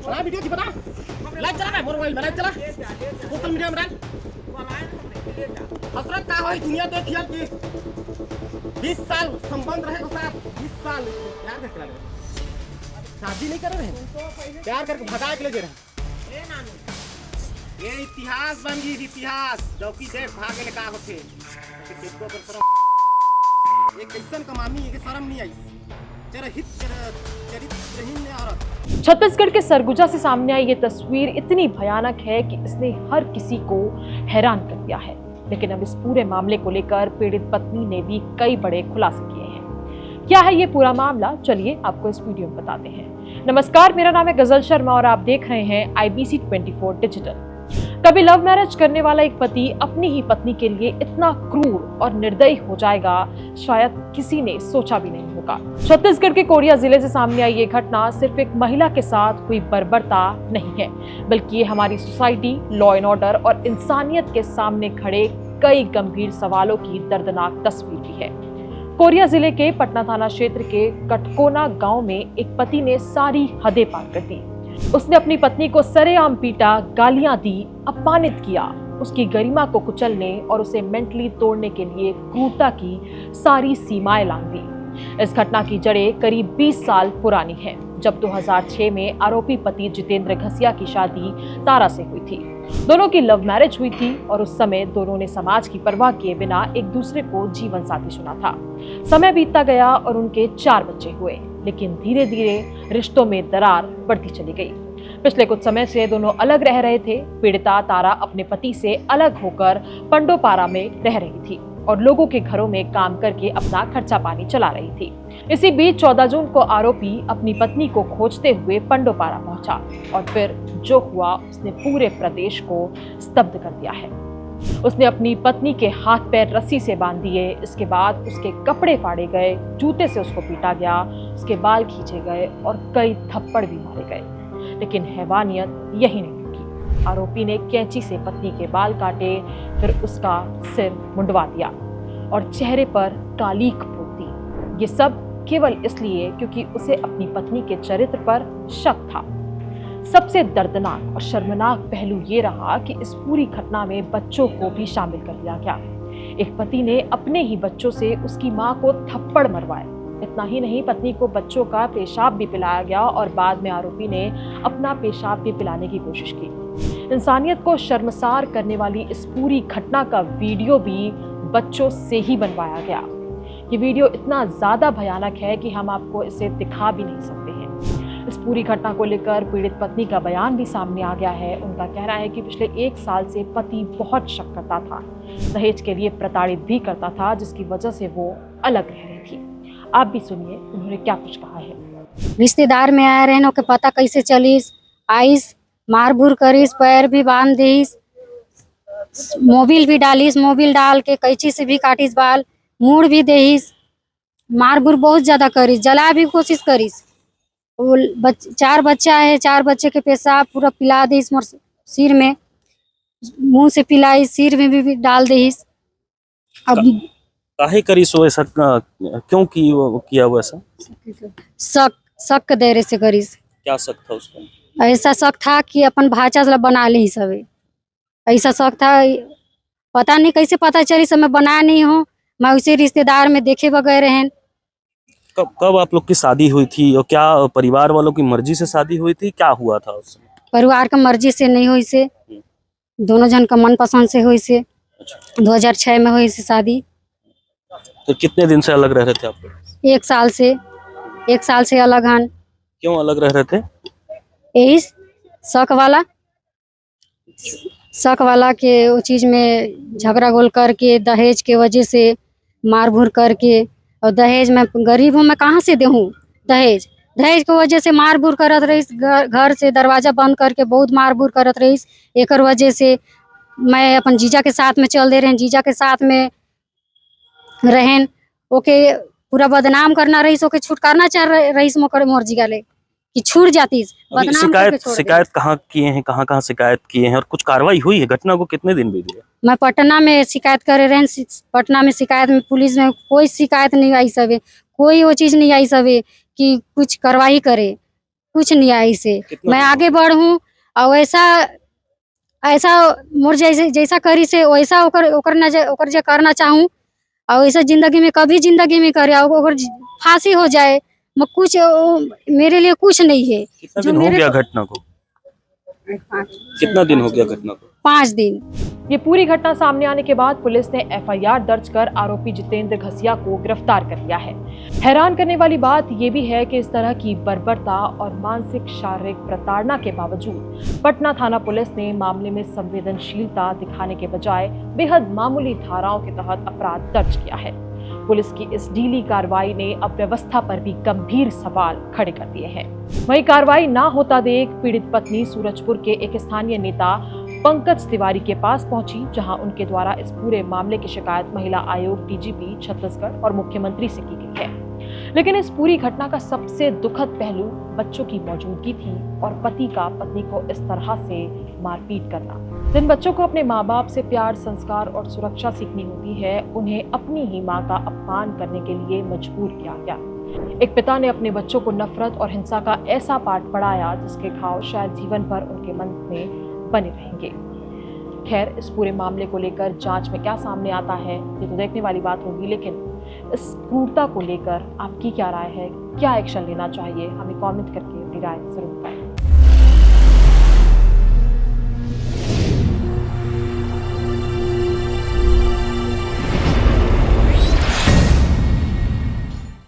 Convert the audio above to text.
बना वीडियो की बना लाइव चला रहा मोबाइल में लाइव चला सोशल मीडिया में डाल हसरत का होई दुनिया देखिए कि 20 साल संबंध रहे तो साहब 20 साल प्यार करके लगे शादी नहीं कर रहे हैं प्यार करके भगा के ले जा रहे हैं ये इतिहास बन गई इतिहास चौकी देख भागे ले का होते किसको पर ये कैसन कमानी है कि शर्म नहीं आई छत्तीसगढ़ के सरगुजा से सामने आई ये तस्वीर इतनी भयानक है कि इसने हर किसी को हैरान कर दिया है। लेकिन अब इस पूरे मामले को लेकर पीड़ित पत्नी ने भी कई बड़े खुलासे किए हैं। क्या है ये पूरा मामला, चलिए आपको इस वीडियो में बताते हैं। नमस्कार, मेरा नाम है गजल शर्मा और आप देख रहे हैं IBC 24 डिजिटल। कभी लव मैरिज करने वाला एक पति अपनी ही पत्नी के लिए इतना क्रूर और निर्दयी हो जाएगा, शायद किसी ने सोचा भी नहीं होगा। छत्तीसगढ़ के कोरिया जिले से सामने आई ये घटना सिर्फ एक महिला के साथ हुई बर्बरता नहीं है, बल्कि ये हमारी सोसाइटी, लॉ एंड ऑर्डर और इंसानियत के सामने खड़े कई गंभीर सवालों की दर्दनाक तस्वीर भी है। कोरिया जिले के पटना थाना क्षेत्र के कटकोना गांव में एक पति ने सारी हदें पार कर दी। उसने अपनी पत्नी को सरेआम पीटा, गालियां दी, अपमानित किया, उसकी गरिमा को कुचलने और उसे मेंटली तोड़ने के लिए क्रूरता की सारी सीमाएं लांघ दी। इस घटना की जड़ें करीब 20 साल पुरानी हैं, जब 2006 में आरोपी पति जितेंद्र घसिया की शादी तारा से हुई थी। दोनों की लव मैरिज हुई थी और उस समय दोनों ने समाज की परवाह किए बिना एक दूसरे को जीवन साथी चुना था। समय बीतता गया और उनके 4 बच्चे हुए, लेकिन धीरे धीरे रिश्तों में दरार बढ़ती चली गई। पिछले कुछ समय से दोनों अलग रह रहे थे। पीड़िता तारा अपने पति से अलग होकर पंडोपारा में रह रही थी और लोगों के घरों में काम करके अपना खर्चा पानी चला रही थी। इसी बीच 14 जून को आरोपी अपनी पत्नी को खोजते हुए पंडोपारा पहुंचा और फिर जो हुआ उसने पूरे प्रदेश को स्तब्ध कर दिया है। उसने अपनी पत्नी के हाथ पैर रस्सी से बांध दिए। इसके बाद उसके कपड़े फाड़े गए, जूते से उसको पीटा गया, उसके बाल खींचे गए और कई थप्पड़ भी मारे गए। लेकिन हैवानियत यही नहीं रुकी। आरोपी ने कैंची से पत्नी के बाल काटे, फिर उसका सिर मुंडवा दिया और चेहरे पर कालीख पोत दी। ये सब केवल इसलिए क्योंकि उसे अपनी पत्नी के चरित्र पर शक था। सबसे दर्दनाक और शर्मनाक पहलू ये रहा कि इस पूरी घटना में बच्चों को भी शामिल कर लिया गया। एक पति ने अपने ही बच्चों से उसकी मां को थप्पड़ मरवाए। इतना ही नहीं, पत्नी को बच्चों का पेशाब भी पिलाया गया और बाद में आरोपी ने अपना पेशाब भी पिलाने की कोशिश की। इंसानियत को शर्मसार करने वाली इस पूरी घटना का वीडियो भी बच्चों से ही बनवाया गया। ये वीडियो इतना ज्यादा भयानक है कि हम आपको इसे दिखा भी नहीं सकते हैं। इस पूरी घटना को लेकर पीड़ित पत्नी का बयान भी सामने आ गया है। उनका कहना है कि पिछले 1 साल से पति बहुत शक करता था, दहेज के लिए प्रताड़ित भी करता था, जिसकी वजह से वो अलग रह रही थी। आप भी सुनिए उन्होंने क्या कुछ कहा है। रिश्तेदार में आए रहन के पता कैसे चलीस, आइस मारबूर करीस, पैर भी बांध दीस, मोबिल भी डालिस, मोबिल डाल के कैंची से भी काटिस बाल, मुड़ भी देहिस, मारबूर बहुत ज्यादा करीस, जला भी कोशिश करीस। 4 बच्चा है, 4 बच्चे के पेशाब पूरा पिला दीस, सिर में मुंह से पिलाई, सिर में भी डाल दीस। अब काहे करीस वो ऐसा, क्यों किया वो ऐसा? शक देरे से करीस। क्या शक था उसका? ऐसा शक था कि अपन भाचा से बना ली सबे, ऐसा शक था। पता नहीं कैसे पता चली, सब मैं बना नहीं हूँ, मैं उसे रिश्तेदार में देखे बगैर हैं। कब आप लोग की शादी हुई थी और क्या परिवार वालों की मर्जी से शादी हुई थी? क्या हुआ था उसमें? परिवार का मर्जी से नहीं हुई से, दोनों जन का मन पसंद से हुई से। 2006 में हुई से शादी। तो कितने दिन से अलग रह रहे थे आप लोग? 1 साल से, 1 साल से अलग हन। क्यों अलग रह रहे थे? यही शक वाला के वो चीज में झगड़ा गोल करके, दहेज के वजह से मारभूर करके, और दहेज में गरीब हूँ, मैं कहाँ से दूँ दहेज की वजह से मारबूर करत रही। घर से दरवाजा बंद करके बहुत मारबूर करत रही। एक वजह से मैं अपन जीजा के साथ में चल दे रहे, जीजा के साथ में रहन, ओके पूरा बदनाम करना रही, ओके छुटकारना चाह रही मोर जीगा ले कि छूट जाती। शिकायत कहाँ किए हैं, कहाँ शिकायत किए हैं और कुछ कार्रवाई हुई है? घटना को कितने दिन बीत गए? मैं पटना में शिकायत करे रहे, पटना में शिकायत में पुलिस में कोई शिकायत नहीं आई सबे, कोई वो चीज नहीं आई सबे कि कुछ कार्रवाई करे। कुछ नहीं आई से कितना मैं दिन आगे बढ़ूं और ऐसा मोर जैसा करी से वैसा ओकर जे करना चाहूं और ऐसा जिंदगी में कभी जिंदगी में करे और ओकर फांसी हो जाए मैं कुछ मेरे लिए कुछ नहीं है। कितना जो दिन हो मेरे गया घटना को? कितना दिन हो गया घटना को? 5 दिन। ये पूरी घटना सामने आने के बाद पुलिस ने एफआईआर दर्ज कर आरोपी जितेंद्र घसिया को गिरफ्तार कर लिया है। हैरान करने वाली बात ये भी है कि इस तरह की बर्बरता और मानसिक शारीरिक प्रताड़ना के बावजूद पटना थाना पुलिस ने मामले में संवेदनशीलता दिखाने के बजाय बेहद मामूली धाराओं के तहत अपराध दर्ज किया है। पुलिस की इस ढीली कार्रवाई ने अब व्यवस्था पर भी गंभीर सवाल खड़े कर दिए हैं। वहीं कार्रवाई ना होता देख पीड़ित पत्नी सूरजपुर के एक स्थानीय नेता पंकज तिवारी के पास पहुंची, जहां उनके द्वारा इस पूरे मामले की शिकायत महिला आयोग डीजीपी छत्तीसगढ़ और मुख्यमंत्री से की गई है। लेकिन इस पूरी घटना का सबसे दुखद पहलू बच्चों की मौजूदगी थी और पति का पत्नी को इस तरह से मारपीट करना। जिन बच्चों को अपने माँ बाप से प्यार, संस्कार और सुरक्षा सीखनी होती है, उन्हें अपनी ही माँ का अपमान करने के लिए मजबूर किया गया। एक पिता ने अपने बच्चों को नफरत और हिंसा का ऐसा पाठ पढ़ाया जिसके घाव शायद जीवन भर उनके मन में बने रहेंगे। खैर, इस पूरे मामले को लेकर जांच में क्या सामने आता है ये तो देखने वाली बात होगी, लेकिन इस क्रूरता को लेकर आपकी क्या राय है? क्या एक्शन लेना चाहिए? हमें कमेंट करके अपनी राय जरूर बताएं।